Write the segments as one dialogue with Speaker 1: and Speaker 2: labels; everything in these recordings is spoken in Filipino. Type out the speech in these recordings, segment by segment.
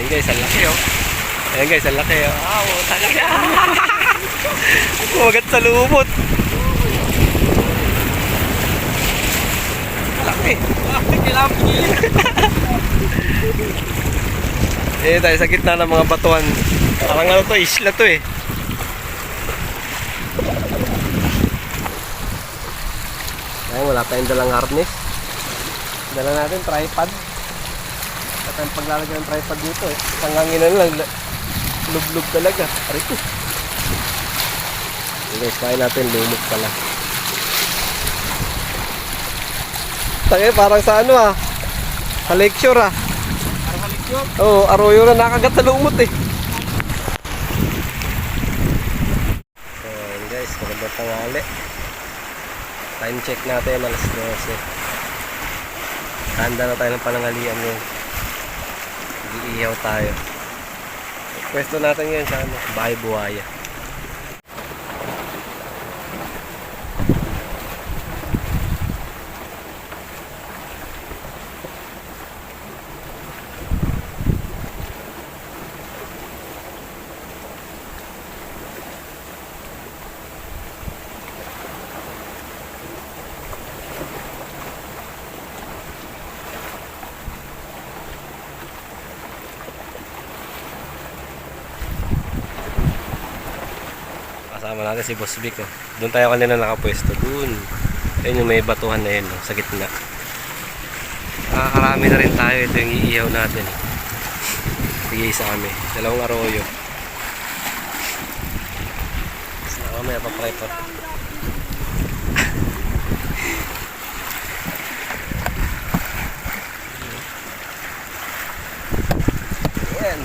Speaker 1: Ayan guys, ang laki oh. Ayan guys, ang laki oh. Wow, talaga. Kumagat sa lumot. Laki. Kailangan pigilin. Eh, tayo sa gitna ng mga batuan. Parang ano to, isla to eh. Ayan, wala tayong dalang harness. Dala natin tripod. At ang paglalagay ng tripod dito eh. Panganginan lang. Lug-lug talaga. Arito. Okay guys, kain natin. Lumot pala. Tagay, parang sa ano ah. Sa lecture ah.
Speaker 2: Parang sa lecture?
Speaker 1: Oo, arroyo na nakagat sa lumot eh. So yun guys, magandang tanghali. Time check natin, alas 12. Handa na tayo ng panangalian ngayon. Mag-iihaw tayo. Pwesto natin ngayon sa ano, Bahay Buhaya. Kasama natin si Boss Vic oh. Doon tayo kanina nakapwesto. Doon. Ayun yung may batuhan na yun oh, sa gitna. Nakakarami na rin tayo. Ito yung iihaw natin. Bigay sa amin. Dalawang arroyo. So, mamaya papray pa. Ayan.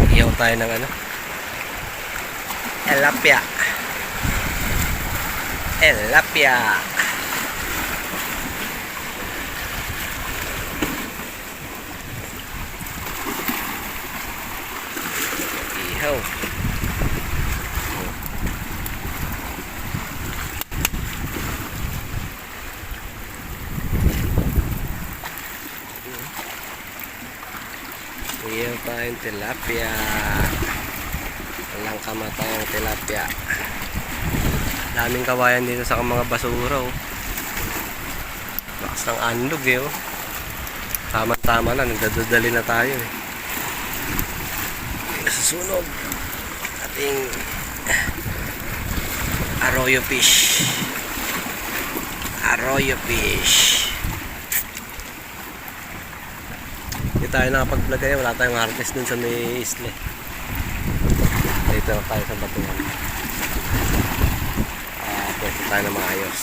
Speaker 1: Iihaw tayo ng ano. Tilapia. Tilapia. Ihaw. Ihaw tayong tilapia. Walang kamatayang tilapia. Daming kawayan dito sa mga basura oh. Lakas ng anlog eh oh. Tama-tama na, nagdadali na tayo eh. Susunog ating arroyo fish. Arroyo fish. Hindi tayo nakapag-vlog ngayon, wala tayong harvest dun sa may isla. Dito na tayo sa batuhan. Pwede tayo na maayos.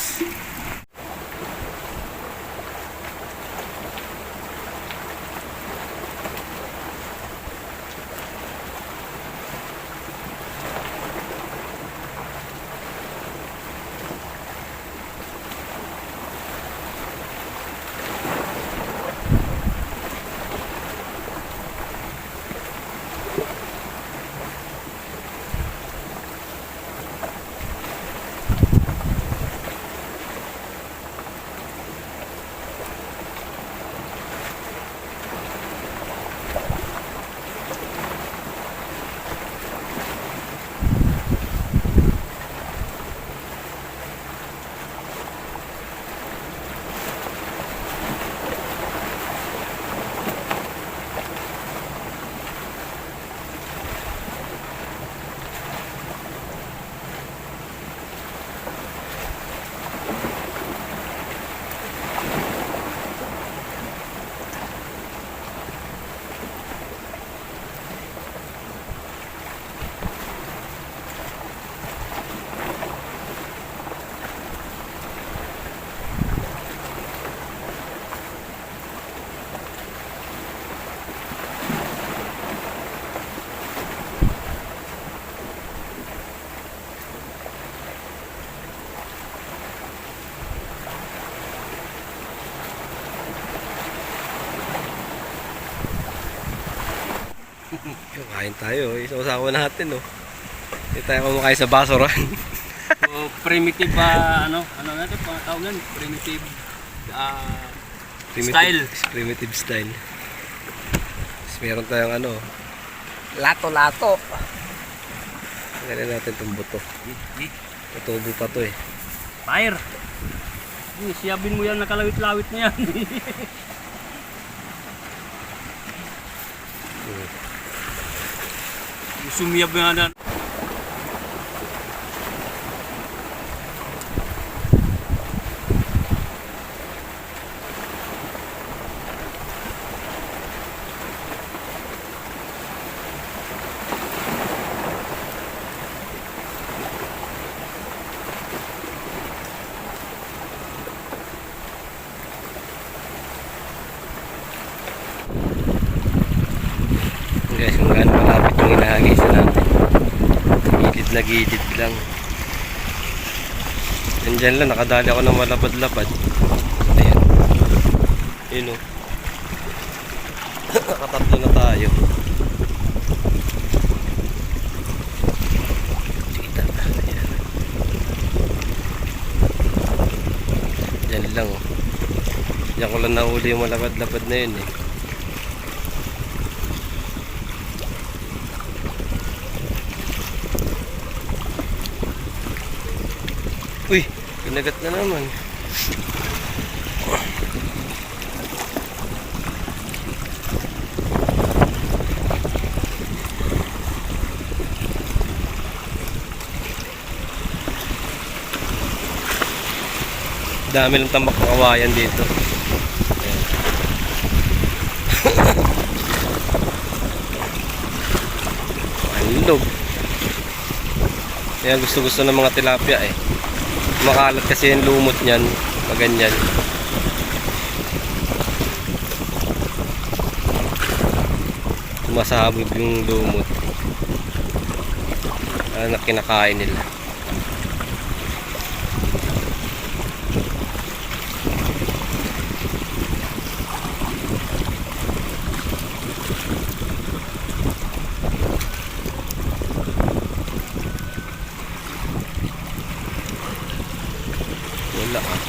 Speaker 1: Kain tayo, isaw-sawa natin oh. Hindi tayo kumakain sa basuran.
Speaker 2: So, primitive ano natin pangatawag
Speaker 1: Primitive,
Speaker 2: style.
Speaker 1: Primitive style. meron tayong ano, lato-lato. Tanggalin natin itong buto. Tutubo pa to eh.
Speaker 2: Fire! Siyabin mo yan, nakalawit-lawit na yan. Sumiyab nga na.
Speaker 1: Guys, kung gaano malapit yung inahagis natin. Gilid na gilid lang. Nandyan lang, nakadali ako ng malapad-lapad. Ayan. Yun o. Nakatatlo na tayo. Kita. Ayan. Yan lang o. Diyan ko lang nahuli yung malapad-lapad na yun eh. Uy, pinagat na naman. Dami ng tambak ng kawayan dito. Ayan. Anlog. Ayan, gusto-gusto ng mga tilapia eh. Makalat kasi yung lumot niyan pag ganyan. Sumasabog yung lumot. Ano na kinakain nila. Wala ah.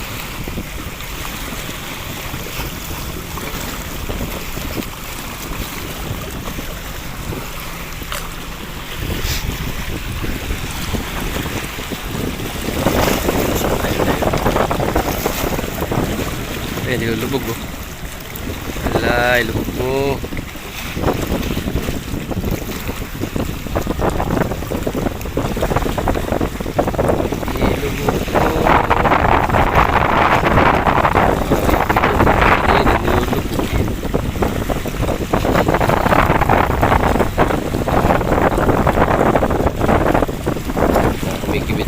Speaker 1: Eh, nilulubog oh. Alay, lubog mo.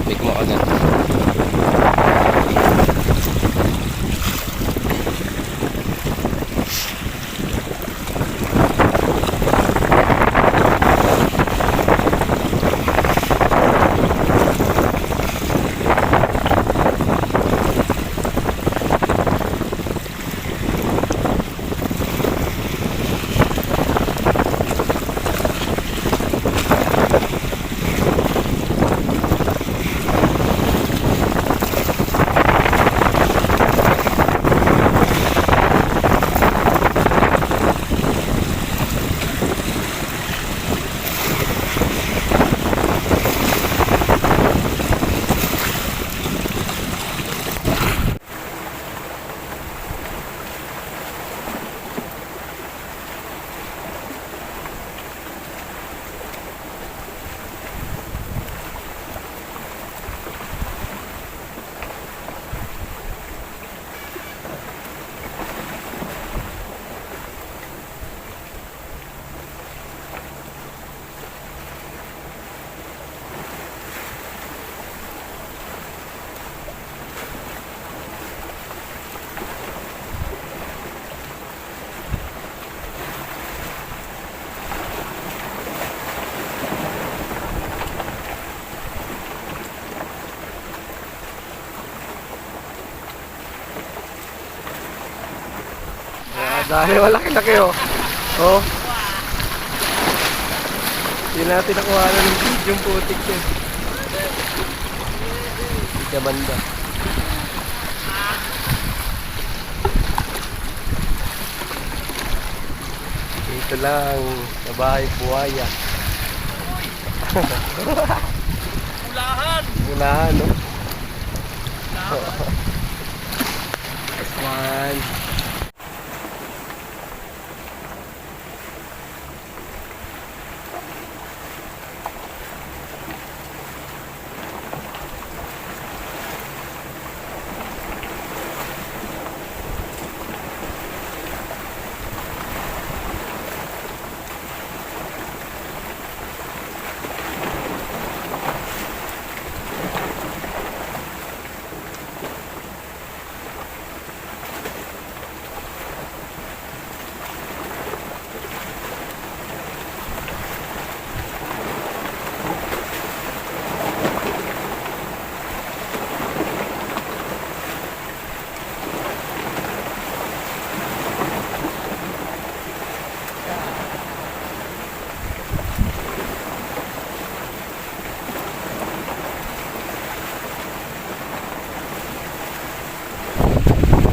Speaker 1: May kumakagat. Dahil malaki-laki oh. Oh. Hindi natin nakuha na ng video yung putik yun. Hindi ka banda. Kita Dito lang, sa bahay buhaya.
Speaker 2: Ulahan!
Speaker 1: Unahan, no?
Speaker 2: Ulahan!
Speaker 1: Nice one.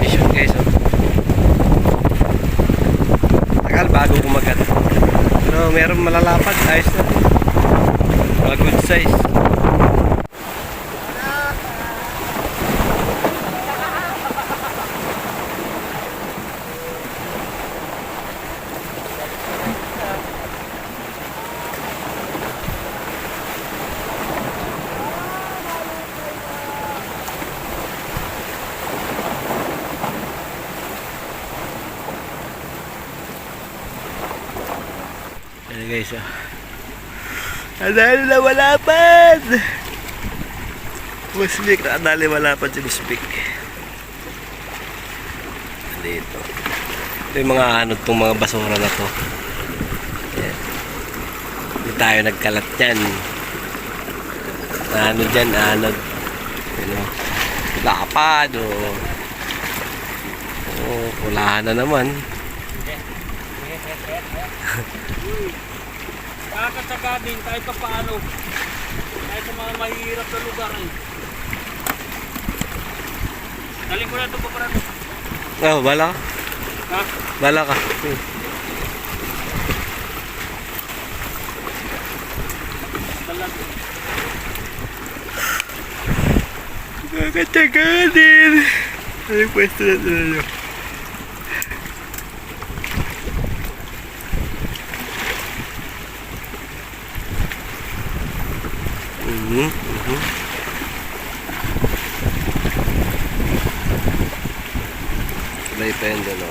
Speaker 1: Mission guys, oh. Tagal bago kumagat. Pero meron malalapad, ayos na. Mga good size. Ayan guys, oh. Nadali na malapad! Musbik, nakadali malapad si Musbik. Dito. Ito yung mga anod tong mga basura na to. Ayan. Hindi tayo nagkalat yan. Anod dyan, anod. Ano, lapad, oh. Oh, kulahan na naman.
Speaker 2: Kakatsaga din kahit pa paano. Kahit sa mga mahihirap na lugar eh. Daling ko na ito pa parang.
Speaker 1: Oh, bala ka.
Speaker 2: Ha?
Speaker 1: Bala ka.
Speaker 2: Talag.
Speaker 1: Kakatsaga din. Ano yung pwesto na ito nyo? Depende, no?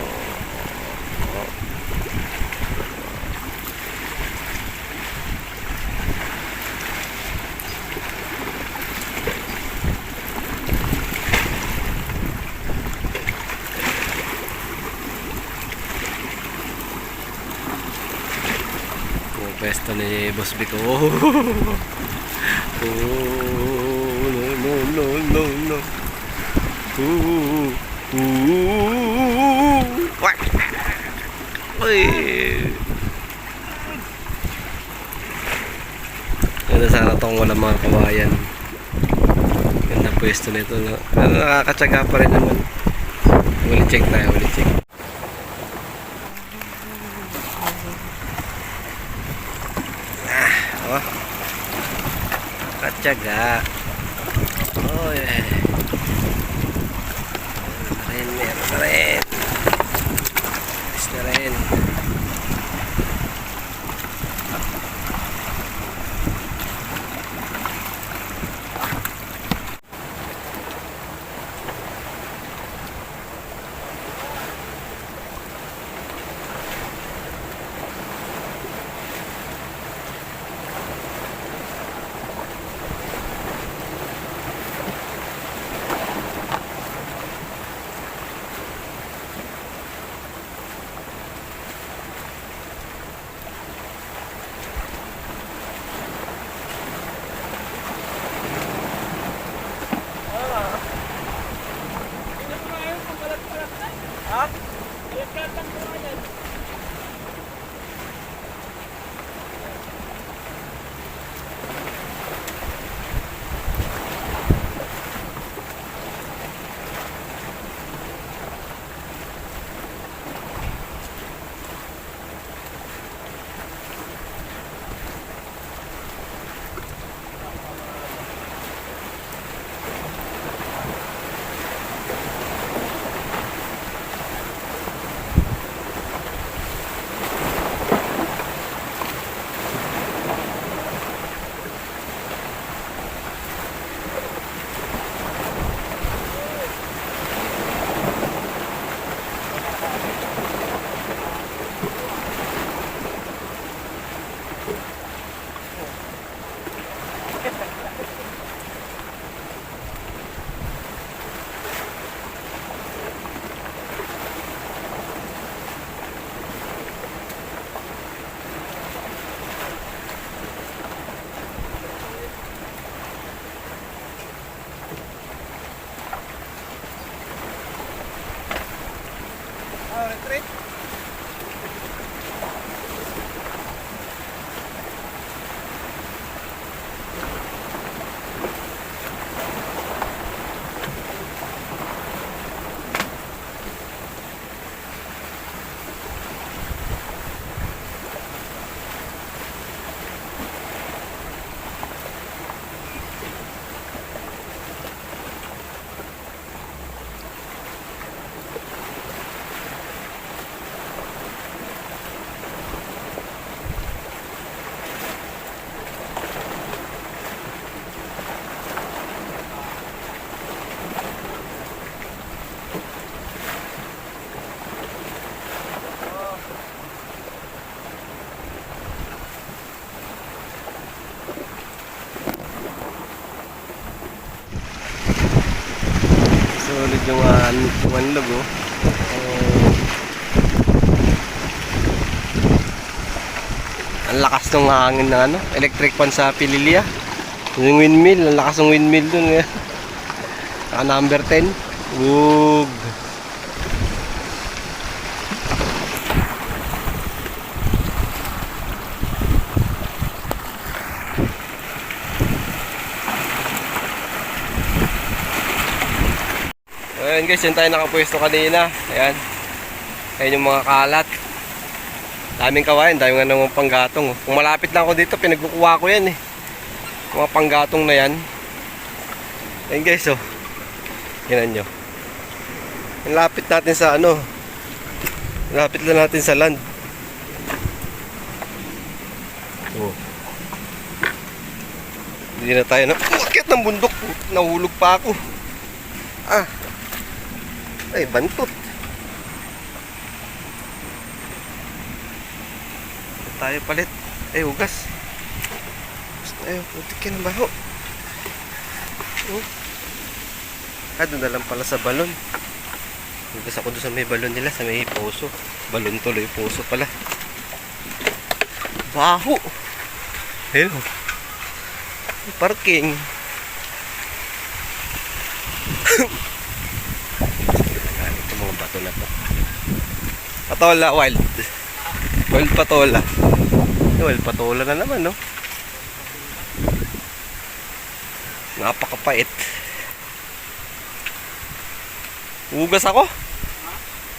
Speaker 1: Yung pwesto ni Boss Vic. Oh, no. Uy. Ganda sana tong walang mga kawayan. Ganda pwesto nito, no? Pero nakakatsaga pa rin naman. Uli check tayo, uli check. Oh. Katsaga. Oh, yeah. Meron na rin. Alis na rin. medyo manlog oh. Ang lakas ng hangin na ano, electric fan sa Pililya. Yung windmill, ang lakas ng windmill dun eh. Number 10. Wug. Ayan guys, yan tayo nakapwesto kanina. Ayan. Ayan yung mga kalat. Daming kawain, dami nga naman panggatong. Kung malapit lang ako dito, pinagkukuha ko yan eh. Mga panggatong na yan. Ayan guys, oh. Yan nyo. Lapit natin sa ano. Lapit lang natin sa land. Oh. Hindi na tayo na. Bakit ng bundok? Nahulog pa ako. Ah. Ay, bantot. Tayo palit. Ay, hugas. Ay, putik yan ang baho. Oh. Doon na lang pala sa balon. Hugas ako doon sa may balon nila, sa may puso. Balon tuloy, puso pala. Baho. Ayun. Parking. Ito mga bato na to. Patola, wild. Wild patola. Wild patola na naman, no? Napakapait. Hugas ako?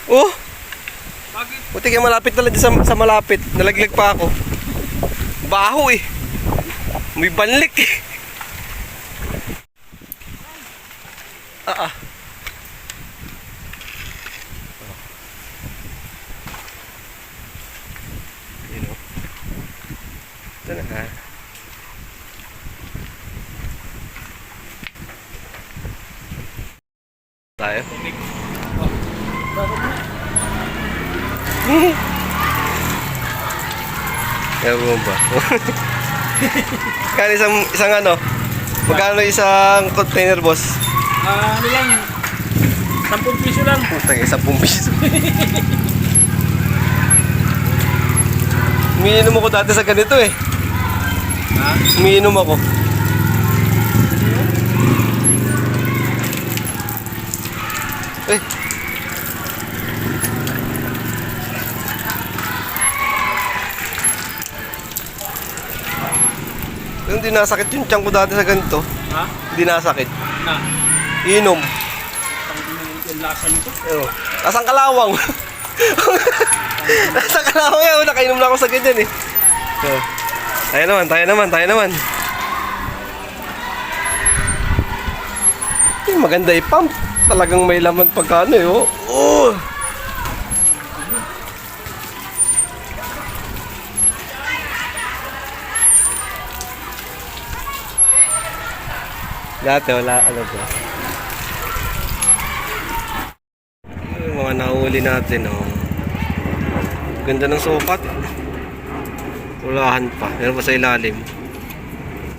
Speaker 1: Oh!
Speaker 2: Bakit?
Speaker 1: Buti kaya malapit na lang sa malapit. Nalaglag pa ako. Baho eh. May banlik eh. Ah. You know. Ito na ha. Tayo. Ewan ba? Kaya isang ano? Magkano isang container, boss?
Speaker 2: Ano lang? 10 piso lang.
Speaker 1: Putang 10 piso. Umiinom ako dati sa ganito eh.
Speaker 2: Ha?
Speaker 1: Umiinom ako. Eh. Hindi nasakit yung tiyan ko dati sa ganito.
Speaker 2: Ha?
Speaker 1: Hindi nasakit.
Speaker 2: Na?
Speaker 1: Inom.
Speaker 2: Yung lasa nito.
Speaker 1: Oh. Nasang kalawang. Nasang kalawang yan. Nakainom na ako sa ganyan eh. So, tayo naman. Maganda i-pump. Talagang may laman pagkano eh. Oh. Oh. Dati wala ano ba. Yung mga nahuli natin oh. Ganda ng sukat. Walahan pa. Meron pa sa ilalim.